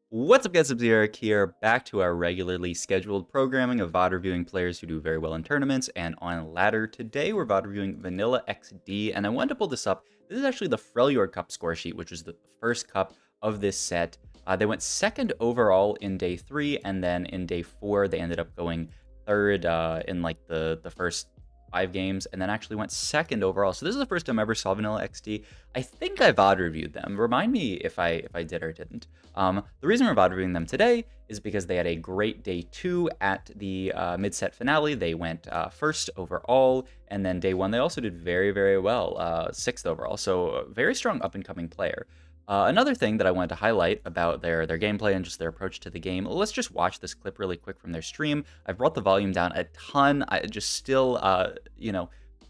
What's up, guys? It's Eric here, back to our regularly scheduled programming of VOD reviewing players who do very well in tournaments and on ladder. Today, we're VOD reviewing Vanilla XD, and I wanted to pull this up. This is actually the Freljord Cup score sheet, which is the first cup of this set. They went second overall in day 3, and then in day 4, they ended up going third in like the first 5 games, and then actually went second overall. So this is the first time I ever saw Vanilla XD. I think I VOD reviewed them. Remind me if I did or didn't. The reason we're VOD reviewing them today is because they had a great day 2 at the mid-set finale. They went first overall, and then day 1 they also did very, very well, 6th overall. So a very strong up-and-coming player. Another thing that I wanted to highlight about their gameplay and just their approach to the game, let's just watch this clip really quick from their stream. I've brought the volume down a ton. I just still,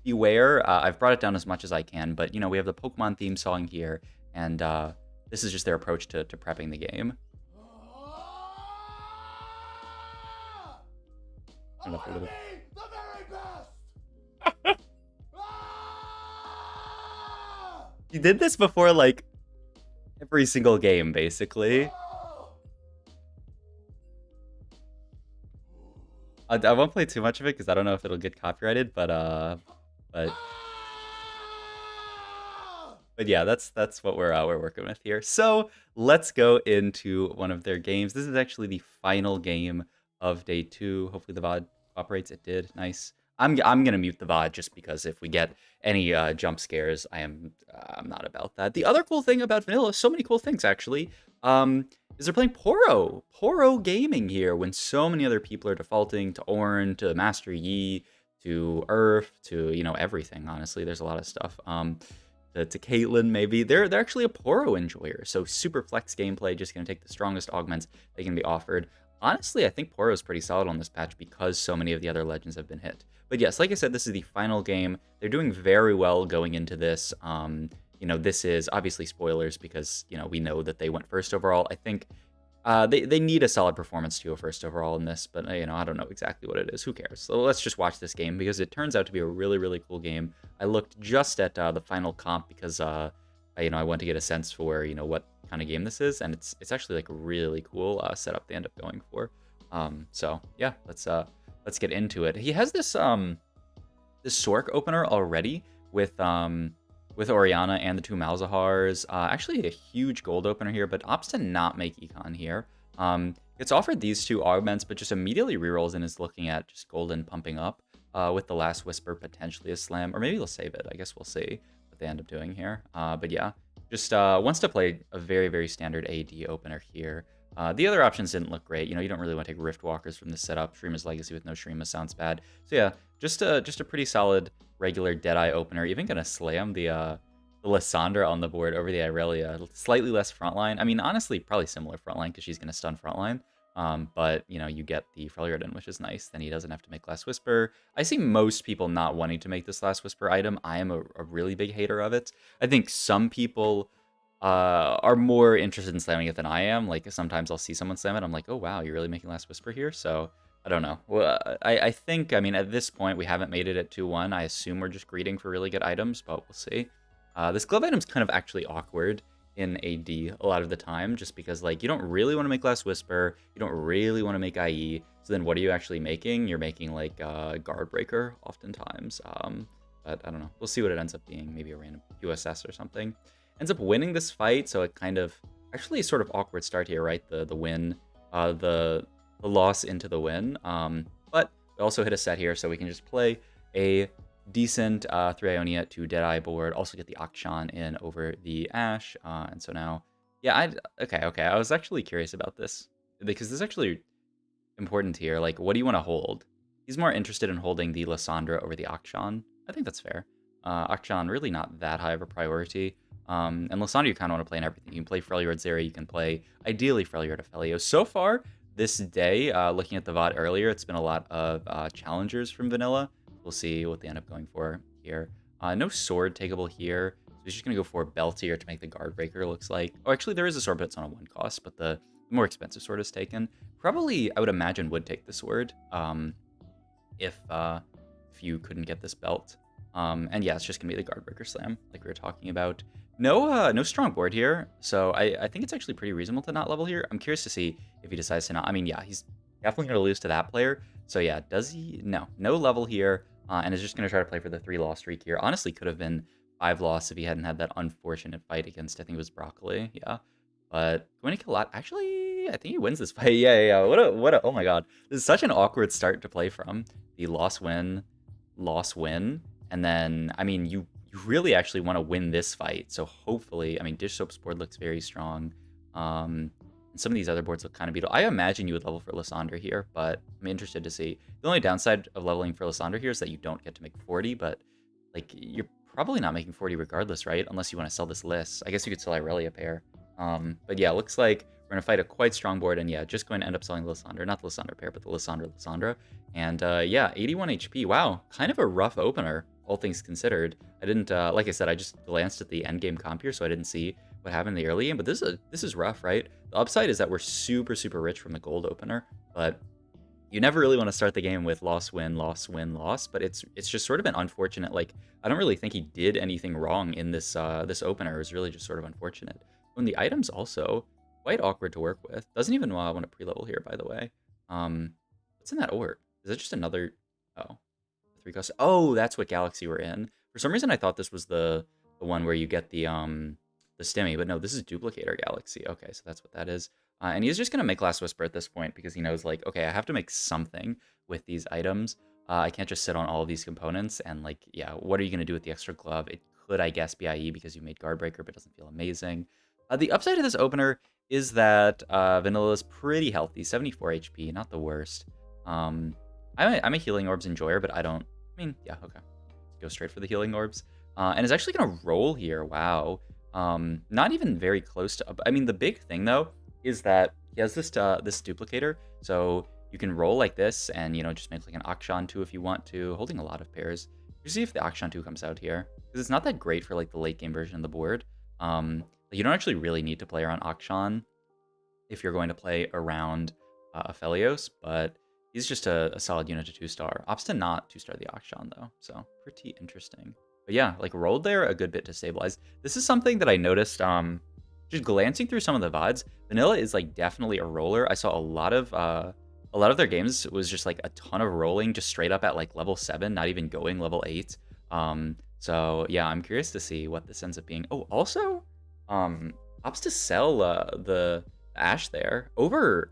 beware. I've brought it down as much as I can, but, we have the Pokemon theme song here, and this is just their approach to prepping the game. I want to be the very best! He did this before, like, every single game, basically. I won't play too much of it because I don't know if it'll get copyrighted, but yeah, that's what we're working with here. So let's go into one of their games. This is actually the final game of day 2. Hopefully the VOD operates. It did. Nice. I'm gonna mute the VOD just because if we get any jump scares, I'm not about that. The other cool thing about Vanilla, so many cool things actually, is they're playing Poro Gaming here when so many other people are defaulting to Ornn, to Master Yi, to Earth, to everything. Honestly, there's a lot of stuff. To Caitlyn, maybe they're actually a Poro enjoyer. So super flex gameplay, just gonna take the strongest augments they can be offered. Honestly, I think Poro is pretty solid on this patch because so many of the other legends have been hit. But yes, like I said, this is the final game. They're doing very well going into this. This is obviously spoilers because, we know that they went first overall. I think they need a solid performance to go first overall in this, but, I don't know exactly what it is. Who cares? So let's just watch this game because it turns out to be a really, really cool game. I looked just at the final comp because, I want to get a sense for, what kind of game this is, and it's actually like a really cool setup they end up going for. So yeah, let's get into it. He has this this Sork opener already with Orianna and the 2 Malzahars. Actually a huge gold opener here, but opts to not make econ here. It's offered these 2 augments, but just immediately rerolls and is looking at just golden pumping up with the Last Whisper potentially a slam, or maybe they'll save it. I guess we'll see what they end up doing here. But yeah, just wants to play a very, very standard AD opener here. The other options didn't look great. You don't really want to take Rift Walkers from this setup. Shrima's Legacy with no Shrima sounds bad. So yeah, just a pretty solid regular Deadeye opener. Even gonna slam the Lysandra on the board over the Irelia. Slightly less frontline. I mean, honestly, probably similar frontline because she's gonna stun frontline. But you get the Freljord in, which is nice. Then he doesn't have to make Last Whisper. I see most people not wanting to make this Last Whisper item. I am a really big hater of it. I think some people are more interested in slamming it than I am. Like sometimes I'll see someone slam it, I'm like, oh wow, you're really making Last Whisper here. So I don't know. Well, I think, I mean, at this point we haven't made it at 2-1. I assume we're just greeting for really good items, but we'll see. This glove item's kind of actually awkward in AD a lot of the time, just because like you don't really want to make Last Whisper, you don't really want to make IE. So then what are you actually making? You're making like Guard Breaker oftentimes. But I don't know. We'll see what it ends up being. Maybe a random USS or something. Ends up winning this fight, so it kind of actually sort of awkward start here, right? The win, the loss into the win. But we also hit a set here, so we can just play a decent 3 Ionia to Deadeye board. Also get the Akshan in over the Ash, and so now, yeah, okay. I was actually curious about this because this is actually important here. Like, what do you want to hold? He's more interested in holding the Lysandra over the Akshan. I think that's fair. Akshan really not that high of a priority. And Lysandra you kind of want to play in everything. You can play Freljord Zeri, you can play, ideally, Freljord Aphelios. So far, this day, looking at the VOD earlier, it's been a lot of challengers from Vanilla. We'll see what they end up going for here. No sword takeable here. So he's just going to go for Beltier to make the Guard Breaker, looks like. Oh, actually, there is a sword, but it's on a 1 cost, but the more expensive sword is taken. Probably, I would imagine, would take the sword if you couldn't get this belt. And yeah, it's just going to be the Guard Breaker Slam, like we were talking about. No strong board here, so I think it's actually pretty reasonable to not level here. I'm curious to see if he decides to not. I mean, yeah, he's definitely going to lose to that player. So yeah, does he? No level here, and is just going to try to play for the 3-loss streak here. Honestly, could have been 5 loss if he hadn't had that unfortunate fight against, I think it was Broccoli. Yeah, but going to kill a lot. Actually, I think he wins this fight. Yeah. What a. Oh my God, this is such an awkward start to play from. The loss win, and then I mean you really actually want to win this fight. So hopefully, I mean, Dish Soap's board looks very strong. And some of these other boards look kind of beautiful. I imagine you would level for Lysandre here, but I'm interested to see. The only downside of leveling for Lysandre here is that you don't get to make 40, but like you're probably not making 40 regardless, right? Unless you want to sell this list. I guess you could sell Irelia pair. But yeah, looks like we're going to fight a quite strong board, and yeah, just going to end up selling the Lysandre. Not the Lysandre pair, but the Lysandre. And yeah, 81 HP. Wow, kind of a rough opener, all things considered. I didn't, like I said, I just glanced at the end game comp here, so I didn't see what happened in the early game. But this is rough, right? The upside is that we're super rich from the gold opener, but you never really want to start the game with loss, win, loss, win, loss. But it's just sort of an unfortunate. Like I don't really think he did anything wrong in this this opener. It was really just sort of unfortunate. When the items also quite awkward to work with. Doesn't even want to pre-level here, by the way. What's in that orb? Is it just another? Oh, 3 cost. Oh, that's what galaxy we're in. For some reason, I thought this was the one where you get the stimmy, but no, this is duplicator galaxy. Okay, so that's what that is. And he's just gonna make Last Whisper at this point because he knows like, okay, I have to make something with these items. I can't just sit on all of these components and like, yeah, what are you gonna do with the extra glove? It could, I guess, be IE because you made Guard Breaker, but doesn't feel amazing. The upside of this opener is that Vanilla is pretty healthy, 74 HP, not the worst. I'm a healing orbs enjoyer, but I don't. I mean, yeah, okay. Let's go straight for the healing orbs. And is actually gonna roll here. Wow. Not even very close to. I mean, the big thing though is that he has this this duplicator, so you can roll like this, and just make like an Akshan 2 if you want to, holding a lot of pairs. You see if the Akshan 2 comes out here, because it's not that great for like the late game version of the board. You don't actually really need to play around Akshan if you're going to play around Aphelios, but he's just a solid unit to 2-star. Opts to not 2-star the Akshan though, so pretty interesting. But yeah, like rolled there a good bit to stabilize. This is something that I noticed just glancing through some of the VODs. Vanilla is like definitely a roller. I saw a lot of their games was just like a ton of rolling just straight up at like level 7, not even going level 8. So yeah, I'm curious to see what this ends up being. Oh, also, opts to sell the Ash there over.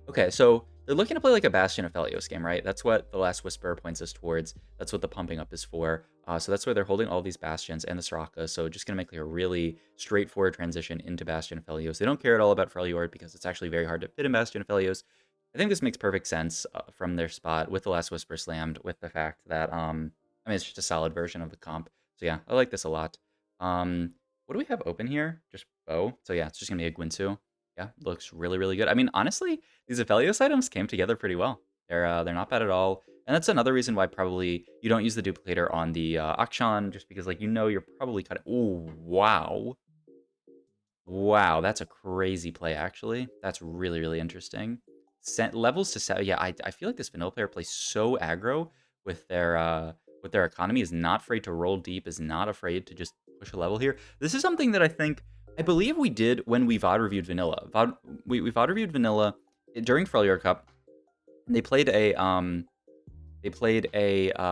Okay, so they're looking to play like a Bastion of Felios game, right? That's what the Last Whisper points us towards. That's what the pumping up is for. So that's why they're holding all these Bastions and the Soraka. So just going to make like a really straightforward transition into Bastion of Felios. They don't care at all about Freljord because it's actually very hard to fit in Bastion of Felios. I think this makes perfect sense from their spot with the Last Whisper slammed, with the fact that, I mean, it's just a solid version of the comp. So yeah, I like this a lot. What do we have open here? Just bow. So yeah, it's just going to be a Gwinsu. Yeah, looks really good. I mean, honestly, these Aphelios items came together pretty well. They're not bad at all. And that's another reason why probably you don't use the duplicator on the Akshan, just because like you're probably kind of. Oh wow, wow, that's a crazy play actually. That's really interesting. Levels to 7. Yeah, I feel like this vanilla player plays so aggro with their economy. Is not afraid to roll deep. Is not afraid to just push a level here. This is something that I believe we did when we VOD reviewed vanilla. We VOD reviewed vanilla during Freljord Cup. They played a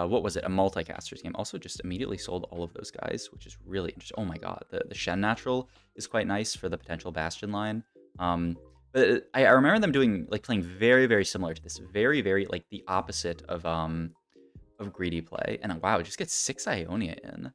what was it? A multicasters game. Also, just immediately sold all of those guys, which is really interesting. Oh my god, the Shen natural is quite nice for the potential Bastion line. But I remember them doing like playing very similar to this, very like the opposite of greedy play. And wow, just get 6 Ionia in.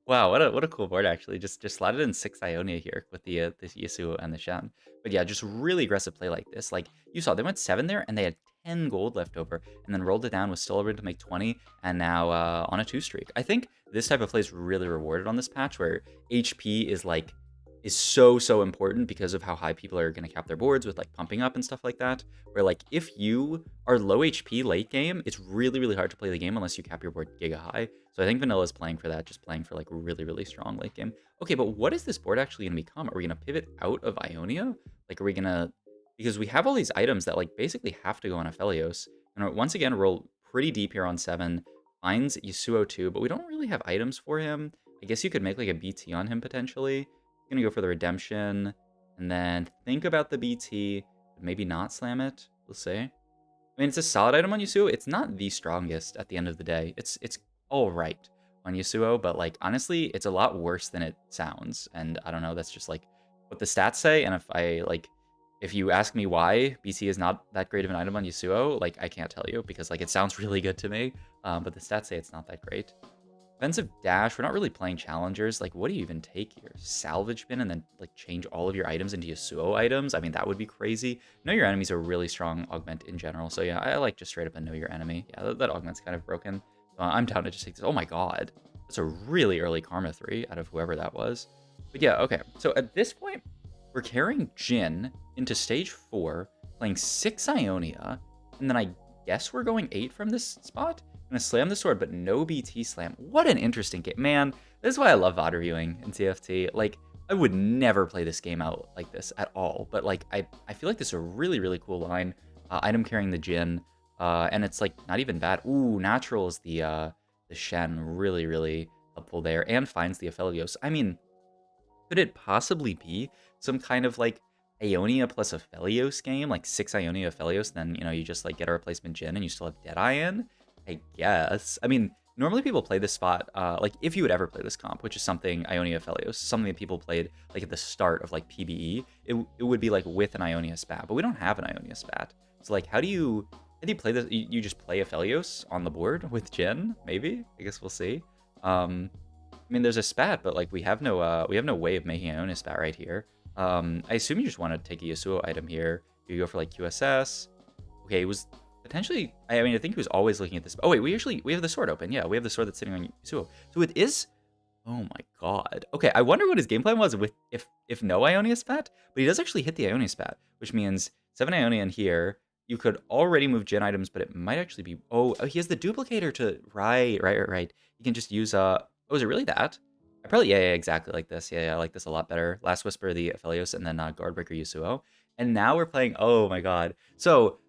Wow, what a cool board actually. Just slotted in 6 Ionia here with the this Yasuo and the Shen. But yeah, just really aggressive play like this. Like you saw, they went 7 there and they had 10 gold left over, and then rolled it down, was still able to make 20, and now on a 2 streak. I think this type of play is really rewarded on this patch, where HP is so important because of how high people are going to cap their boards with like pumping up and stuff like that. Where like if you are low HP late game, it's really hard to play the game unless you cap your board giga high. So I think Vanilla is playing for that, just playing for like really strong late game. Okay, but what is this board actually going to become? Are we going to pivot out of Ionia? Like, are we going to, because we have all these items that like basically have to go on Aphelios. And once again, roll pretty deep here on 7. Finds Yasuo 2, but we don't really have items for him. I guess you could make like a BT on him potentially. Gonna go for the redemption, and then think about the BT, but maybe not slam it. We'll see. I mean, it's a solid item on Yasuo. It's not the strongest at the end of the day. It's all right on Yasuo, but like honestly, it's a lot worse than it sounds. And I don't know, that's just like what the stats say. And if you ask me why BT is not that great of an item on Yasuo, like I can't tell you because like it sounds really good to me, but the stats say it's not that great. Offensive dash, we're not really playing challengers. Like, what do you even take here? Salvage bin and then like change all of your items into Yasuo items? I mean, that would be crazy. Know your enemy's a really strong augment in general. So yeah, I like just straight up a know your enemy. Yeah, that augment's kind of broken. So I'm down to just take this. Oh my god. That's a really early Karma 3 out of whoever that was. But yeah, okay. So at this point, we're carrying Jhin into stage 4, playing 6 Ionia, and then I guess we're going 8 from this spot? I'm gonna slam the sword, but no BT slam. What an interesting game. Man, this is why I love VOD reviewing in TFT. Like, I would never play this game out like this at all, but like, I feel like this is a really, really cool line. Item carrying the Jhin, and it's like not even bad. Ooh, natural is the Shen, really, really helpful there, and finds the Aphelios. I mean, could it possibly be some kind of like Ionia plus Aphelios game, like 6 Ionia Aphelios, then you know you just like get a replacement Jhin and you still have Deadeye in? I guess. I mean, normally people play this spot, like if you would ever play this comp, which is something Ionia Aphelios, something that people played like at the start of like PBE, it would be like with an Ionia spat, but we don't have an Ionia spat. So like, how do you play this? You just play Aphelios on the board with Jhin, maybe? I guess we'll see. I mean, there's a spat, but like we have no way of making Ionia spat right here. I assume you just want to take a Yasuo item here. You go for like QSS. Okay, it was potentially, I mean, I think he was always looking at this. Oh wait, we have the sword open. Yeah, we have the sword that's sitting on Yasuo. So it is, oh my god. Okay, I wonder what his game plan was with if no Ionia spat, but he does actually hit the Ionia spat, which means 7 Ionia in here. You could already move Jhin items, but it might actually be, oh, he has the duplicator to, right. You can just use, oh, is it really that? I probably, yeah, exactly like this. Yeah, I like this a lot better. Last Whisper, the Aphelios, and then Guardbreaker Yasuo. And now we're playing, oh my god. So,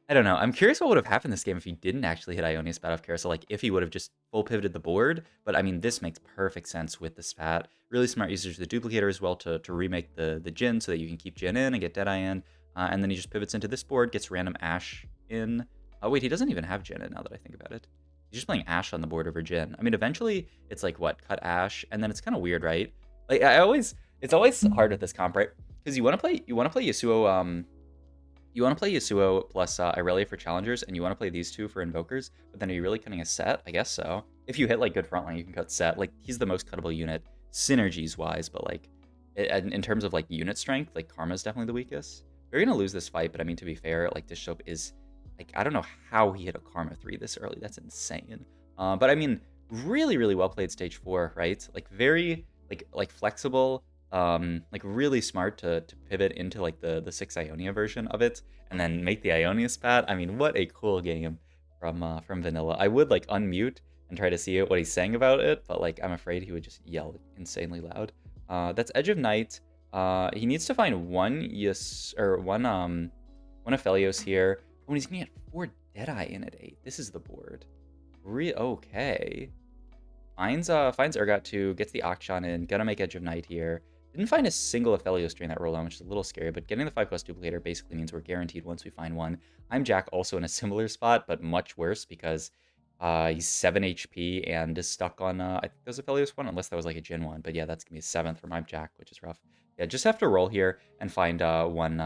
I don't know. I'm curious what would have happened this game if he didn't actually hit Ionia's Spat off Carousel. Like, if he would have just full pivoted the board. But, I mean, this makes perfect sense with the Spat. Really smart usage of the Duplicator as well to remake the Jhin so that you can keep Jhin in and get Deadeye in. And then he just pivots into this board, gets random Ashe in. Oh, wait, he doesn't even have Jhin in now that I think about it. He's just playing Ashe on the board over Jhin. I mean, eventually, it's like, what, cut Ashe? And then it's kind of weird, right? Like, it's always hard with this comp, right? Because you want to play Yasuo, you want to play Yasuo plus Irelia for challengers, and you want to play these two for invokers, but then are you really cutting a Set? I guess so. If you hit like good frontline, you can cut Set. Like, he's the most cuttable unit, synergies-wise, but like, in terms of like unit strength, like Karma's definitely the weakest. We're gonna lose this fight, but I mean, to be fair, like Dish Soap is, like, I don't know how he hit a Karma 3 this early. That's insane. But I mean, really, really well played stage 4, right? Like, very, like flexible, like really smart to pivot into like the 6 Ionia version of it and then make the Ionia spat. I mean, what a cool game from vanilla. I would like unmute and try to see what he's saying about it, but like I'm afraid he would just yell insanely loud. That's Edge of Night. He needs to find one one Aphelios here. Oh, and he's gonna get 4 Deadeye in at 8. This is the board. Okay. Finds Urgot 2, gets the Akshan in, gonna make Edge of Night here. Didn't find a single Aphelios during that roll-on, which is a little scary, but getting the 5-cost duplicator basically means we're guaranteed once we find one. I'm Jack also in a similar spot, but much worse because he's 7 HP and is stuck on, I think there's a Aphelios one, unless that was like a Jhin one, but yeah, that's gonna be a 7th for my Jack, which is rough. Yeah, just have to roll here and find one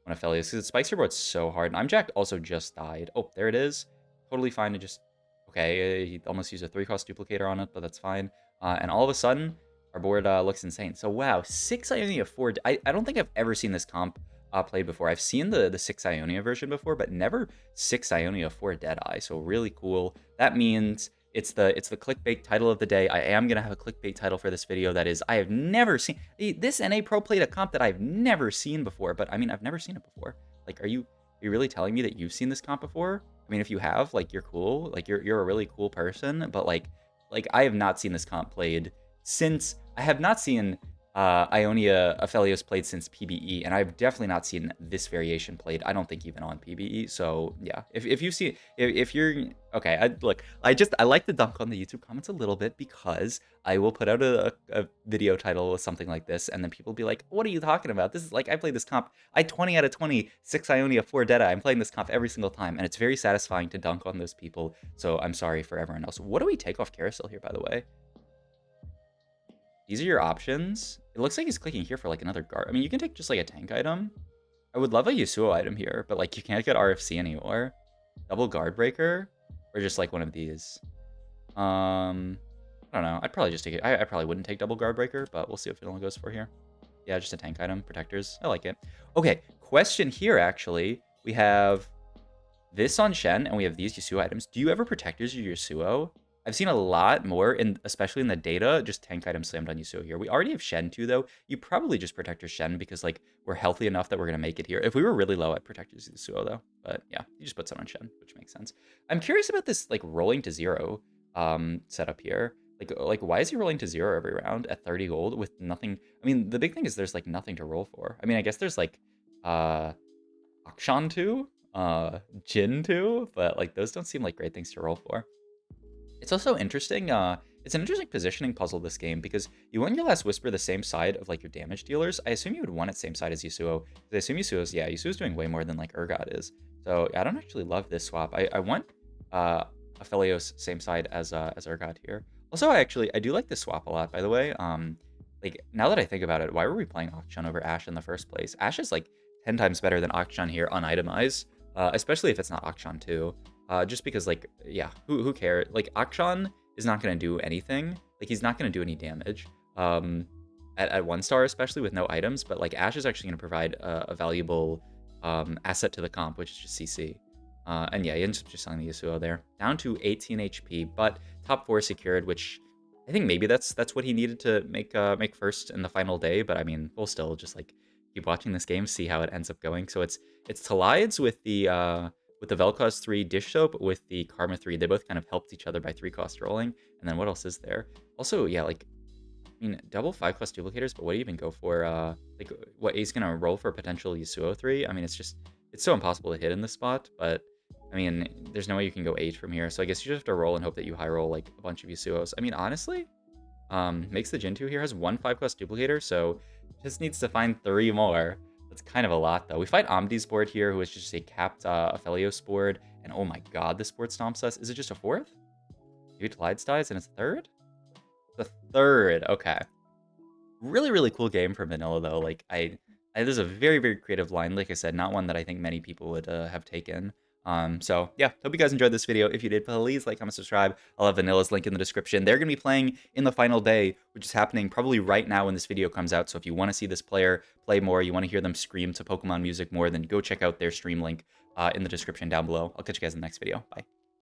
Aphelios, because it spikes your board so hard, and I'm Jack also just died. Oh, there it is. Totally fine to just, okay, he almost used a 3-cost duplicator on it, but that's fine. And all of a sudden, our board looks insane. So wow, 6 Ionia 4. I don't think I've ever seen this comp played before. I've seen the 6 Ionia version before, but never 6 Ionia 4 Deadeye. So really cool. That means it's the clickbait title of the day. I am gonna have a clickbait title for this video. That is, I have never seen this NA Pro played a comp that I've never seen before. But I mean, I've never seen it before. Like, are you really telling me that you've seen this comp before? I mean, if you have, like, you're cool. Like, you're a really cool person. But like I have not seen this comp played since. I have not seen Ionia Aphelios played since PBE, and I've definitely not seen this variation played. I don't think even on PBE. So yeah, if you see if you're okay, I like to dunk on the YouTube comments a little bit because I will put out a video title with something like this, and then people will be like, "What are you talking about? This is like I played this comp. I 20 out of 20, 6 Ionia, 4 Deadeye. I'm playing this comp every single time, and it's very satisfying to dunk on those people. So I'm sorry for everyone else. What do we take off Carousel here, by the way? These are your options. It looks like he's clicking here for like another guard. I mean, you can take just like a tank item. I would love a Yasuo item here, but like you can't get RFC anymore. Double guard breaker, or just like one of these. I don't know. I'd probably just take it. I probably wouldn't take double guard breaker, but we'll see what Vanilla goes for here. Yeah, just a tank item, protectors. I like it. Okay, question here actually. We have this on Shen, and we have these Yasuo items. Do you ever protectors your Yasuo? I've seen a lot more, especially in the data, just tank items slammed on Yasuo here. We already have Shen too, though. You probably just protector Shen because like we're healthy enough that we're gonna make it here. If we were really low, I'd protectors Yasuo though. But yeah, you just put some on Shen, which makes sense. I'm curious about this like rolling to 0 setup here. Like why is he rolling to 0 every round at 30 gold with nothing? I mean, the big thing is there's like nothing to roll for. I mean, I guess there's like Akshan too, Jin too, but like those don't seem like great things to roll for. It's also interesting. It's an interesting positioning puzzle this game because you want your last whisper the same side of like your damage dealers. I assume you would want it same side as Yasuo. I assume Yasuo's doing way more than like Urgot is. So I don't actually love this swap. I want Aphelios same side as Urgot here. Also, I do like this swap a lot, by the way. Like now that I think about it, why were we playing Akshan over Ashe in the first place? Ashe is like 10 times better than Akshan here on itemize, especially if it's not Akshan too. Just because, like, yeah, who cares? Like, Akshan is not going to do anything. Like, he's not going to do any damage at 1 star, especially with no items. But, like, Ashe is actually going to provide a valuable asset to the comp, which is just CC. And yeah, he ends up just selling the Yasuo there. Down to 18 HP, but top 4 secured, which I think maybe that's what he needed to make first in the final day. But, I mean, we'll still just, like, keep watching this game, see how it ends up going. So it's Talides with the Vel'Koz 3 dish soap with the Karma 3. They both kind of helped each other by 3 cost rolling. And then what else is there? Also, yeah, like, I mean, double 5 cost duplicators, but what do you even go for? Like, what he's going to roll for potential Yasuo 3? I mean, it's so impossible to hit in this spot, but, I mean, there's no way you can go 8 from here. So I guess you just have to roll and hope that you high roll, like, a bunch of Yasuos. I mean, honestly, makes the Jin 2 here has 1 5 cost duplicator, so just needs to find 3 more. That's kind of a lot, though. We fight Omdi's board here, who is just a capped Aphelios board. And oh my god, this board stomps us. Is it just a 4th? Maybe Talides dies and it's 3rd? The 3rd, okay. Really, really cool game for vanilla, though. Like, there's a very, very creative line. Like I said, not one that I think many people would have taken. So yeah, hope you guys enjoyed this video. If you did, please like, comment, subscribe. I'll have Vanilla's link in the description. They're going to be playing in the final day, which is happening probably right now when this video comes out. So if you want to see this player play more, you want to hear them scream to Pokemon music more, then go check out their stream link in the description down below. I'll catch you guys in the next video. Bye.